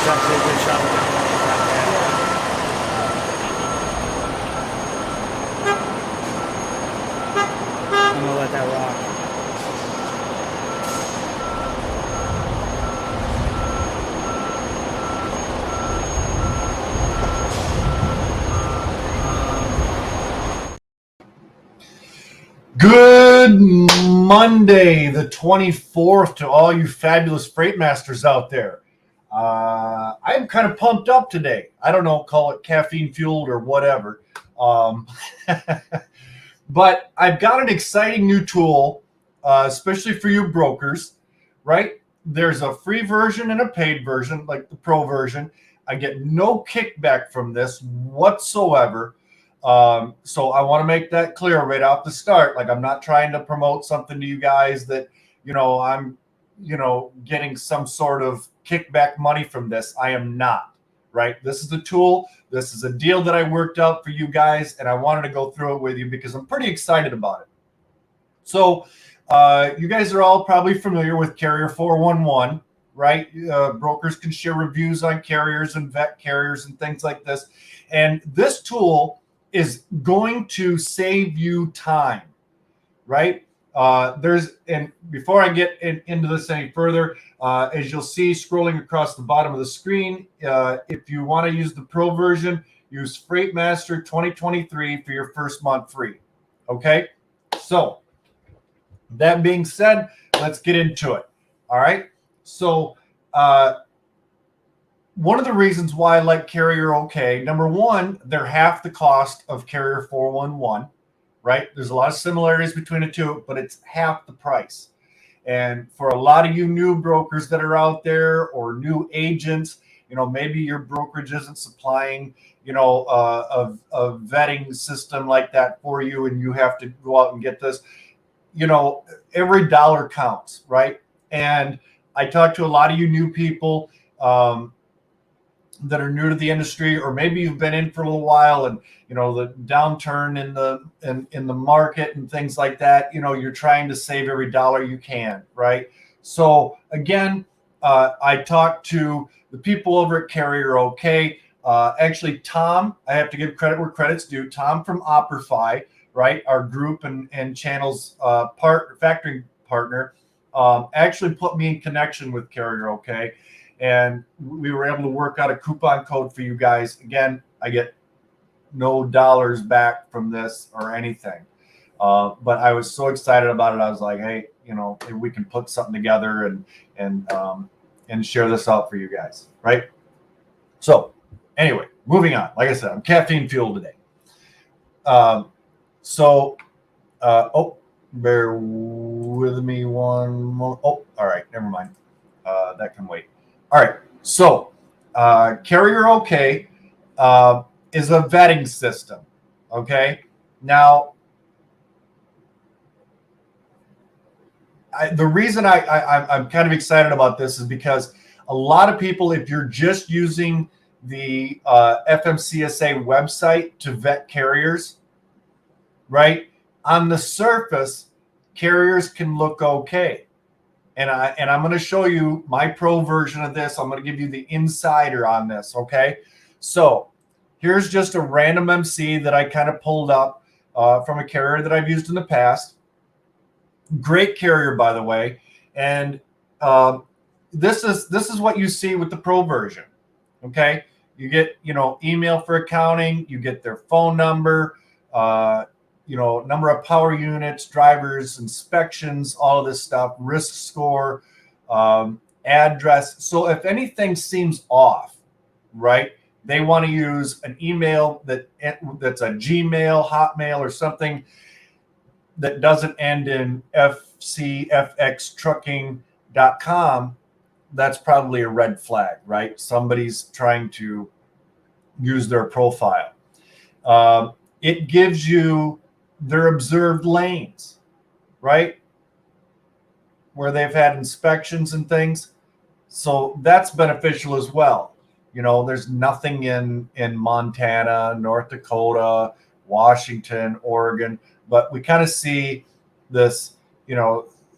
actually a good shot. I'm gonna let that rock. Good Monday, the 24th, to all you fabulous freight masters out there. I'm kind of pumped up today. I don't know, call it caffeine fueled or whatever. But I've got an exciting new tool, especially for you brokers, right? There's a free version and a paid version, like the pro version. I get no kickback from this whatsoever. So I want to make that clear right off the start. Like, I'm not trying to promote something to you guys that, I'm, getting some sort of kickback money from this. I am not, right? This is a tool. This is a deal that I worked out for you guys, and I wanted to go through it with you because I'm pretty excited about it. So you guys are all probably familiar with Carrier 411, right? Brokers can share reviews on carriers and vet carriers and things like this. And this tool is going to save you time, right? And before I get into this any further, as you'll see scrolling across the bottom of the screen, if you want to use the pro version, use Freightmaster 2023 for your first month free. Okay, so that being said, let's get into it. All right, so one of the reasons why I like Carrier OK, number one, they're half the cost of Carrier 411, right? There's a lot of similarities between the two, but it's half the price. And for a lot of you new brokers that are out there, or new agents, maybe your brokerage isn't supplying, a vetting system like that for you, and you have to go out and get this. Every dollar counts, right? And I talk to a lot of you new people that are new to the industry, or maybe you've been in for a little while, and the downturn in the market and things like that, you're trying to save every dollar you can, right? So again, I talked to the people over at Carrier OK. Actually, Tom, I have to give credit where credit's due. Tom from Operify, right, our group and channels factoring partner, actually put me in connection with Carrier OK. And we were able to work out a coupon code for you guys. Again, I get no dollars back from this or anything. But I was so excited about it. I was like, hey, if we can put something together and share this out for you guys, right? So anyway, moving on. Like I said, I'm caffeine fueled today. Bear with me one moment. Oh, all right, never mind. That can wait. All right, so Carrier OK is a vetting system, okay? Now, the reason I'm kind of excited about this is because a lot of people, if you're just using the FMCSA website to vet carriers, right, on the surface, carriers can look okay. And I'm going to show you my pro version of this. I'm going to give you the insider on this, okay? So here's just a random MC that I kind of pulled up from a carrier that I've used in the past. Great carrier, by the way. And this is what you see with the pro version, okay? You get, email for accounting. You get their phone number, number of power units, drivers, inspections, all of this stuff, risk score, address. So if anything seems off, right, they want to use an email that's a Gmail, Hotmail, or something that doesn't end in fcfxtrucking.com, that's probably a red flag, right? Somebody's trying to use their profile. It gives you their observed lanes, right, where they've had inspections and things. So that's beneficial as well. There's nothing in Montana, North Dakota, Washington, Oregon, but we kind of see this,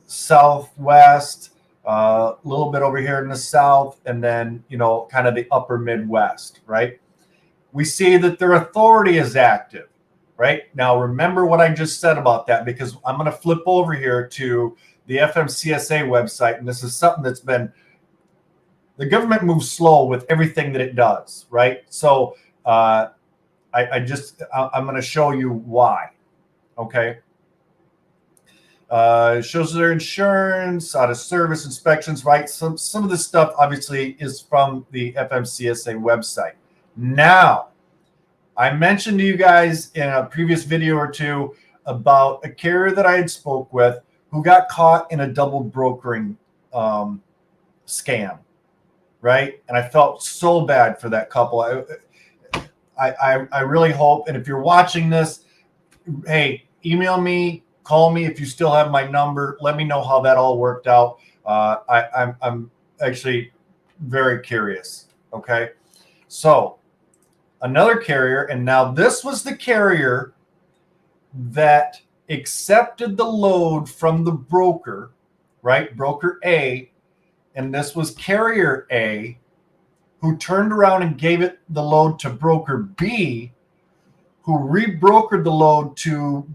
Southwest, a little bit over here in the South, and then, kind of the upper Midwest, right? We see that their authority is active, right? Now, remember what I just said about that, because I'm going to flip over here to the FMCSA website, and this is something that's been, the government moves slow with everything that it does, right? So I'm going to show you why, okay? It shows their insurance, out of service inspections, right? Some of this stuff obviously is from the FMCSA website. Now, I mentioned to you guys in a previous video or two about a carrier that I had spoke with who got caught in a double brokering scam, right? And I felt so bad for that couple. I really hope, and if you're watching this, hey, email me, call me if you still have my number. Let me know how that all worked out. I'm actually very curious. Okay, so another carrier, and now this was the carrier that accepted the load from the broker, right? Broker A, and this was carrier A, who turned around and gave it the load to broker B, who rebrokered the load to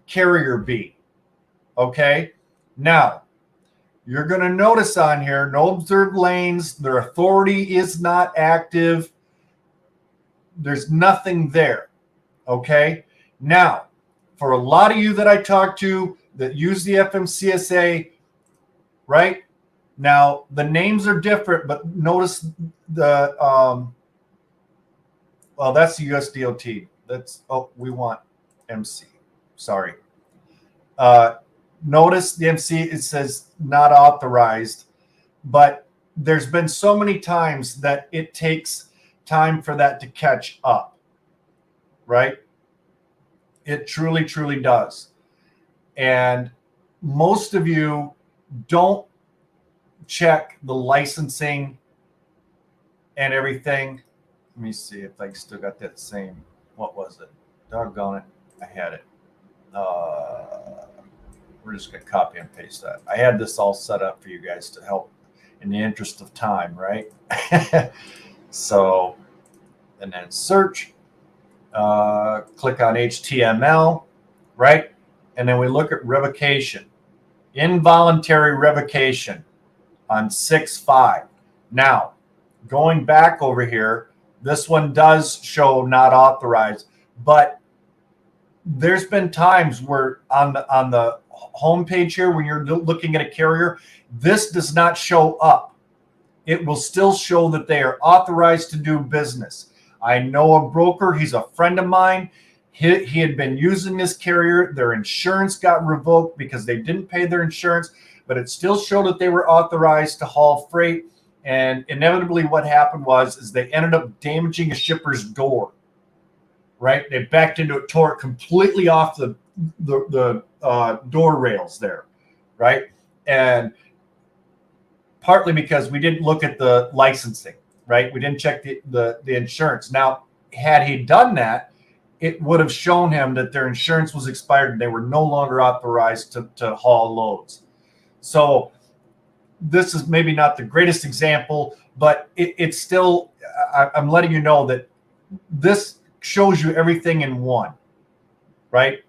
carrier B. Okay, now you're going to notice on here, no observed lanes, their authority is not active. There's nothing there. Okay, now for a lot of you that I talk to that use the FMCSA, right? Now the names are different, but notice the well, that's the USDOT. That's, oh, we want MC. Sorry. Notice the MC, it says not authorized, but there's been so many times that it takes time for that to catch up, right? It truly, truly does. And most of you don't check the licensing and everything. Let me see if I still got that same, what was it? Doggone it, I had it. We're just going to copy and paste that. I had this all set up for you guys to help in the interest of time, right? So, and then search, click on HTML, right? And then we look at revocation, involuntary revocation on 6.5. Now, going back over here, this one does show not authorized, but there's been times where on the home page here, when you're looking at a carrier, this does not show up. It will still show that they are authorized to do business. I know a broker, he's a friend of mine. He had been using this carrier. Their insurance got revoked because they didn't pay their insurance, but it still showed that they were authorized to haul freight. And inevitably what happened is they ended up damaging a shipper's door, right? They backed into it, tore it completely off the door rails there, right? And partly because we didn't look at the licensing, right? We didn't check the insurance. Now, had he done that, it would have shown him that their insurance was expired and they were no longer authorized to haul loads. So this is maybe not the greatest example, but it's still, I'm letting you know that this shows you everything in one, right?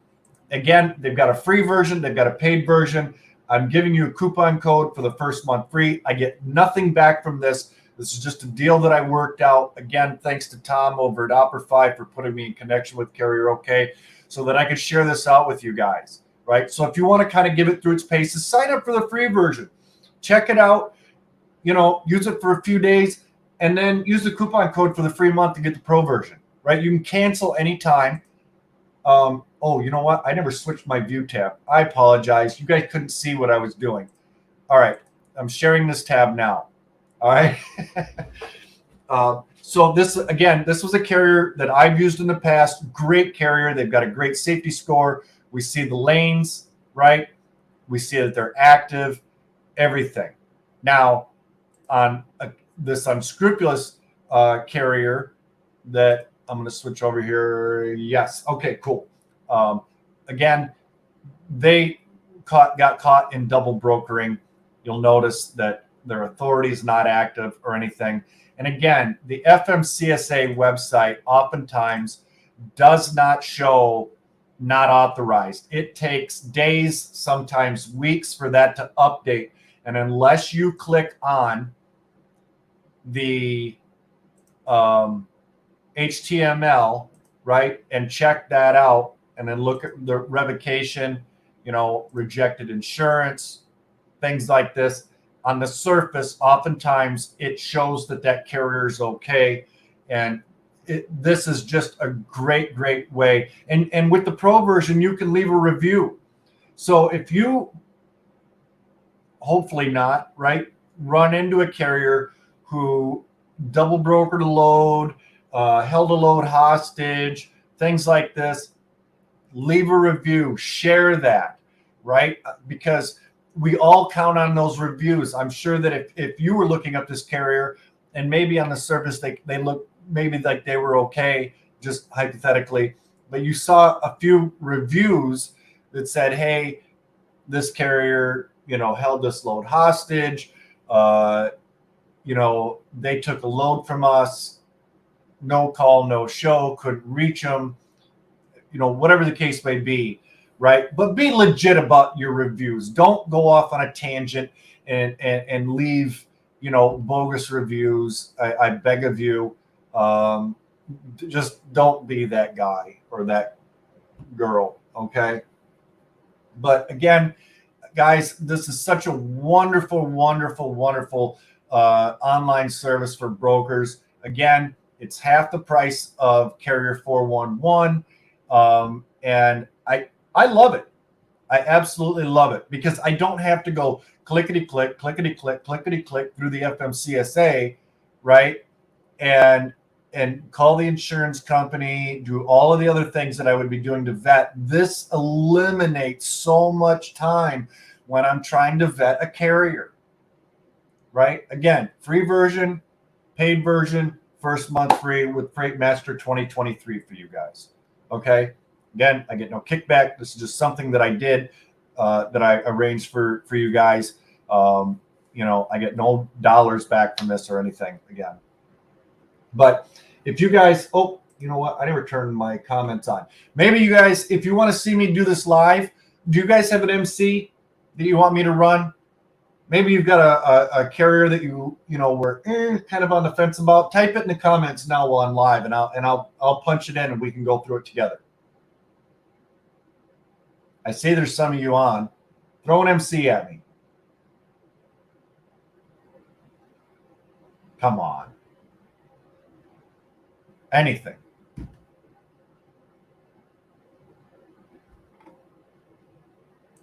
Again, they've got a free version, they've got a paid version. I'm giving you a coupon code for the first month free. I get nothing back from this. This is just a deal that I worked out. Again, thanks to Tom over at Opera5 for putting me in connection with Carrier OK so that I could share this out with you guys, right? So if you want to kind of give it through its paces, sign up for the free version. Check it out, use it for a few days, and then use the coupon code for the free month to get the pro version, right? You can cancel anytime. Oh, you know what? I never switched my view tab. I apologize. You guys couldn't see what I was doing. All right. I'm sharing this tab now. All right. So this was a carrier that I've used in the past. Great carrier. They've got a great safety score. We see the lanes, right? We see that they're active, everything. Now, on this unscrupulous carrier that I'm going to switch over here. Yes. Okay, cool. Again, they got caught in double brokering. you'll notice that their authority is not active or anything. And again, the FMCSA website oftentimes does not show not authorized. It takes days, sometimes weeks for that to update. And unless you click on the HTML, right, and check that out, and then look at the revocation, rejected insurance, things like this. On the surface, oftentimes it shows that carrier is okay. And this is just a great way. And with the pro version, you can leave a review. So if you, hopefully not, right, run into a carrier who double brokered a load, held a load hostage, things like this, leave a review, share that, right? Because we all count on those reviews. I'm sure that if you were looking up this carrier and maybe on the surface they look maybe like they were okay, just hypothetically, but you saw a few reviews that said, hey, this carrier, held this load hostage, they took a load from us, no call, no show, couldn't reach them, whatever the case may be, right? But be legit about your reviews. Don't go off on a tangent and leave, bogus reviews. I beg of you, just don't be that guy or that girl, okay? But again, guys, this is such a wonderful online service for brokers. Again, it's half the price of Carrier 411. And I love it. I absolutely love it because I don't have to go clickety click through the FMCSA, right? And call the insurance company, do all of the other things that I would be doing to vet. This eliminates so much time when I'm trying to vet a carrier, right? Again, free version, paid version, first month free with Freight Master 2023 for you guys. Okay. Again, I get no kickback. This is just something that I did, that I arranged for you guys. I get no dollars back from this or anything again. But if you guys, you know what? I never turned my comments on. Maybe you guys, if you want to see me do this live, do you guys have an MC that you want me to run? Maybe you've got a carrier that were kind of on the fence about. Type it in the comments now while I'm live, and I'll punch it in and we can go through it together. I see there's some of you on. Throw an MC at me. Come on. Anything.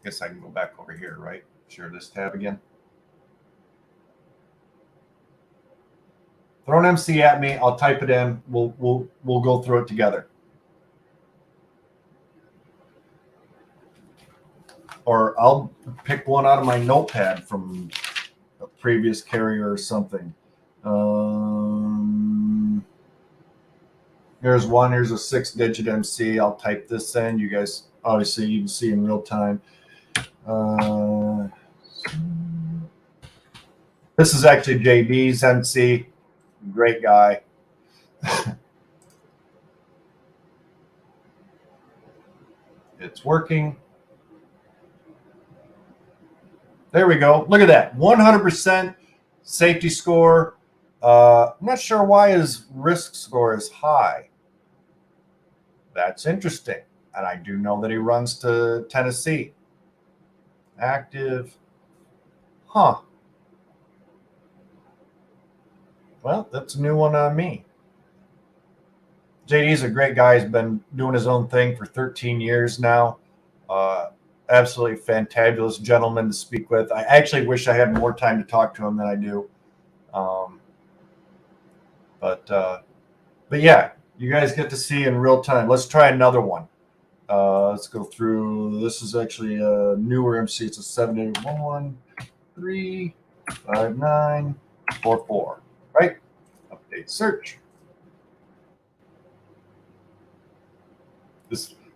Guess I can go back over here, right? Share this tab again. Throw an MC at me. I'll type it in. We'll go through it together. Or I'll pick one out of my notepad from a previous carrier or something. Here's one. Here's a 6-digit MC. I'll type this in. You guys, obviously, you can see in real time. This is actually JB's MC. Great guy. It's working. There we go. Look at that. 100% safety score. I'm not sure why his risk score is high. That's interesting. And I do know that he runs to Tennessee. Active. Huh. Well, that's a new one on me. JD's a great guy. He's been doing his own thing for 13 years now. Absolutely fantabulous gentleman to speak with. I actually wish I had more time to talk to him than I do. But yeah, you guys get to see in real time. Let's try another one. Let's go through. This is actually a newer MC. It's a 7811359444. Right? Update search.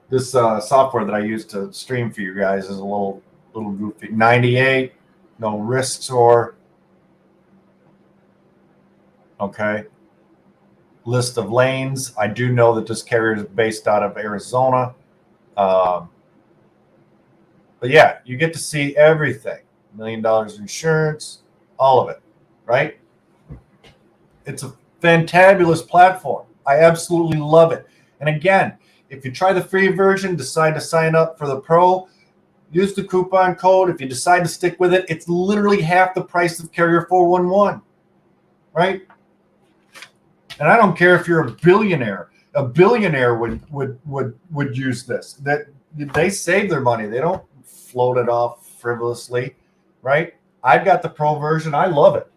This software that I use to stream for you guys is a little goofy. 98, no risks or, okay. List of lanes. I do know that this carrier is based out of Arizona. But yeah, you get to see everything. $1 million insurance, all of it, right? It's a fantabulous platform. I absolutely love it. And again, if you try the free version, decide to sign up for the pro, use the coupon code. If you decide to stick with it, it's literally half the price of Carrier 411, right? And I don't care if you're a billionaire. A billionaire would use this. That they save their money. They don't float it off frivolously, right? I've got the pro version. I love it.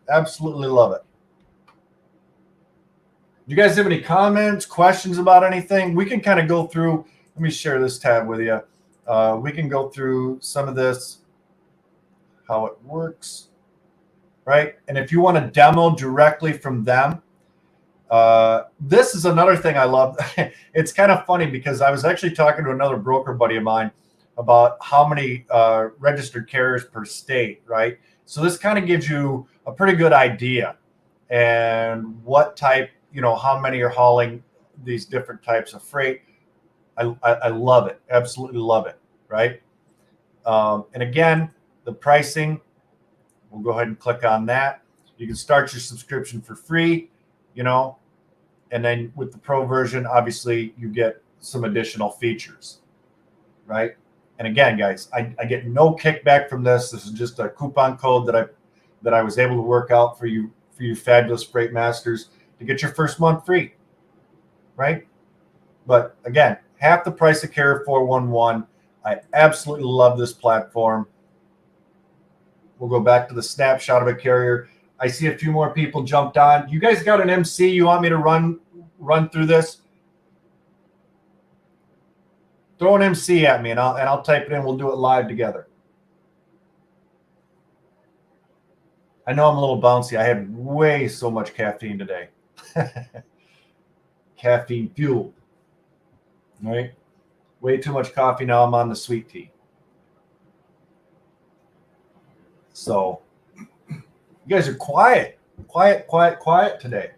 Absolutely love it. Do you guys have any comments, questions about anything? We can kind of go through. Let me share this tab with you. We can go through some of this, how it works, right? And if you want to demo directly from them, this is another thing I love. It's kind of funny because I was actually talking to another broker buddy of mine about how many registered carriers per state, right? So this kind of gives you a pretty good idea and what type, how many are hauling these different types of freight. I love it. Absolutely love it, right? And again, the pricing, we'll go ahead and click on that. You can start your subscription for free, and then with the pro version, obviously you get some additional features, right? And again, guys, I get no kickback from this. This is just a coupon code that I was able to work out for you fabulous freight masters to get your first month free, right? But again, half the price of Carrier 411. I absolutely love this platform. We'll go back to the snapshot of a carrier. I see a few more people jumped on. You guys got an MC you want me to run through this? Throw an MC at me and I'll type it in. We'll do it live together. I know I'm a little bouncy. I had way so much caffeine today. Caffeine fueled, right? Way too much coffee. Now I'm on the sweet tea. So you guys are quiet today.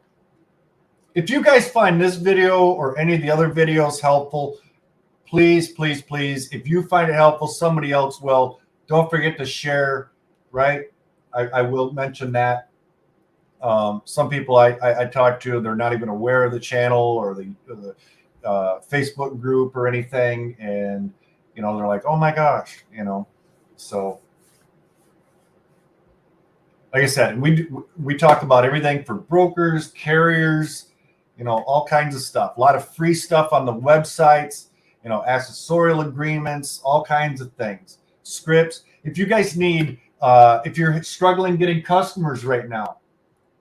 If you guys find this video or any of the other videos helpful, please, please, please, if you find it helpful, somebody else will. Don't forget to share, right? I will mention that. Some people I talk to, they're not even aware of the channel or the Facebook group or anything. And, they're like, oh my gosh, so like I said, we talk about everything for brokers, carriers, all kinds of stuff. A lot of free stuff on the websites, accessorial agreements, all kinds of things, scripts. If you guys need, if you're struggling getting customers right now,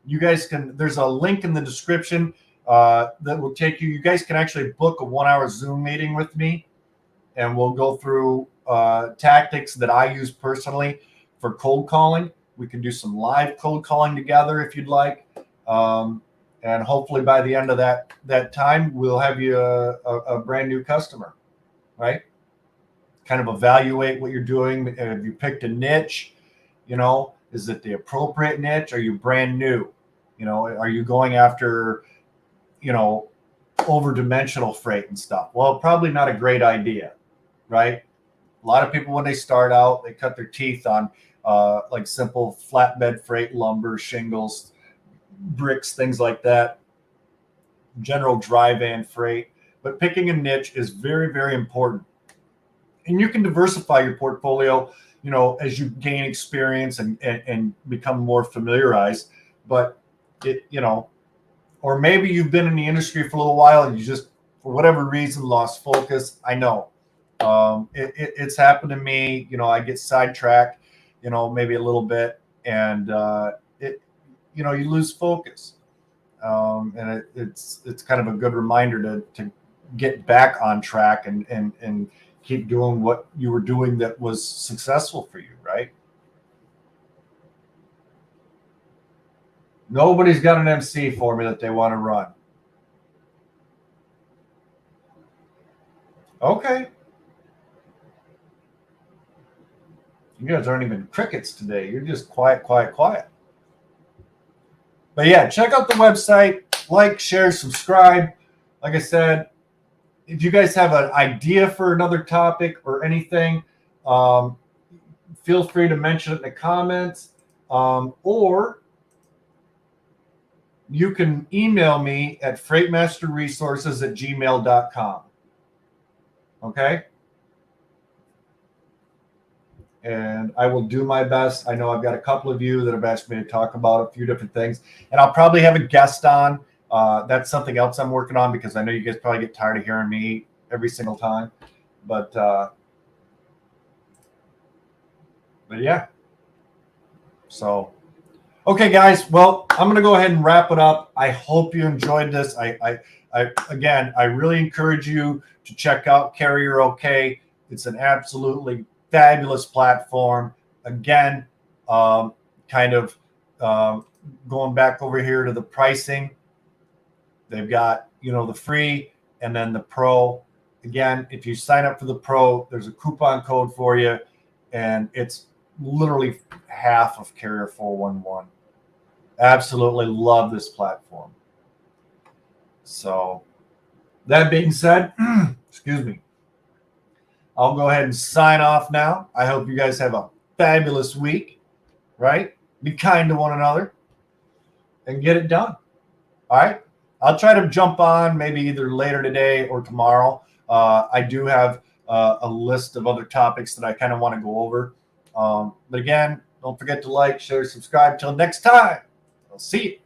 you guys can. There's a link in the description that will take you. You guys can actually book a 1-hour Zoom meeting with me, and we'll go through tactics that I use personally for cold calling. We can do some live cold calling together if you'd like. And hopefully by the end of that time, we'll have you a brand new customer, right? Kind of evaluate what you're doing. Have you picked a niche? Is it the appropriate niche? Are you brand new? Are you going after, over-dimensional freight and stuff? Well, probably not a great idea, right? A lot of people, when they start out, they cut their teeth on like simple flatbed freight, lumber, shingles, bricks, things like that, general dry van freight. But picking a niche is very, very important. And you can diversify your portfolio, as you gain experience and become more familiarized. But or maybe you've been in the industry for a little while and you just, for whatever reason, lost focus. I know. It's happened to me. I get sidetracked, maybe a little bit, and you lose focus. And it's kind of a good reminder to get back on track and keep doing what you were doing that was successful for you, right? Nobody's got an MC for me that they want to run. Okay. You guys aren't even crickets today. You're just quiet, quiet, quiet. But yeah, check out the website. Like, share, subscribe. Like I said, if you guys have an idea for another topic or anything, feel free to mention it in the comments. Or you can email me at freightmasterresources@gmail.com. Okay? And I will do my best. I know I've got a couple of you that have asked me to talk about a few different things. And I'll probably have a guest on. That's something else I'm working on because I know you guys probably get tired of hearing me every single time. But yeah. So, okay, guys. Well, I'm going to go ahead and wrap it up. I hope you enjoyed this. Again, I really encourage you to check out Carrier OK. It's an absolutely fabulous platform. Again, kind of going back over here to the pricing. They've got, the free and then the pro. Again, if you sign up for the pro, there's a coupon code for you, and it's literally half of Carrier 411. Absolutely love this platform. So that being said, excuse me, I'll go ahead and sign off now. I hope you guys have a fabulous week, right? Be kind to one another and get it done. All right. I'll try to jump on maybe either later today or tomorrow. I do have a list of other topics that I kind of want to go over. But again, don't forget to like, share, subscribe. Till next time, I'll see you.